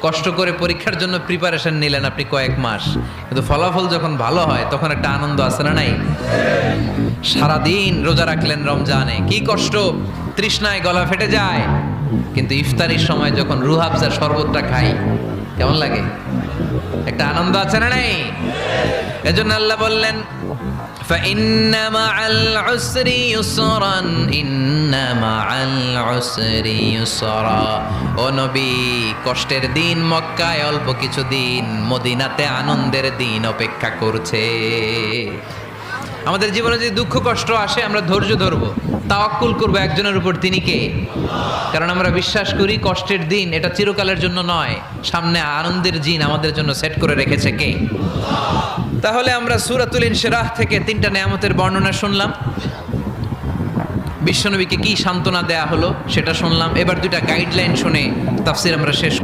কষ্ট করে পরীক্ষার জন্য প্রিপারেশন নিলেন আপনি কয়েক মাস, কিন্তু ফলাফল যখন ভালো হয় তখন একটা আনন্দ আছে না নাই? সারাদিন রোজা রাখলেন রমজানে, কি কষ্ট, তৃষ্ণায় গলা ফেটে যায়, কিন্তু ইফতারির সময় যখন রুহ আফজার শরবতটা খাই কেমন লাগে? একটা আনন্দ আছে না নাই? এজন্য আল্লাহ বললেন فإن مع العسر يسرا إن مع العسر يسرا ও নবী, কষ্টের দিন মক্কায় অল্প কিছু দিন, মদিনাতে আনন্দের দিন অপেক্ষা করছে। আমাদের জীবনে যদি দুঃখ কষ্ট আসে আমরা ধৈর্য ধরবো, তাওয়াক্কুল করবো একজনের উপর, তিনি কে? কারণ আমরা বিশ্বাস করি কষ্টের দিন এটা চিরকালের জন্য নয়, সামনে আনন্দের দিন আমাদের জন্য সেট করে রেখেছে কে? তাহলে আমরা সূরাতুল ইনশিরাহ থেকে 3টা নেয়ামতের বর্ণনা শুনলাম, বিশ্বনবীকে কি সান্ত্বনা দেয়া হলো সেটা শুনলাম। এবার 2টা গাইডলাইন শুনে তাফসীর আমরা শেষ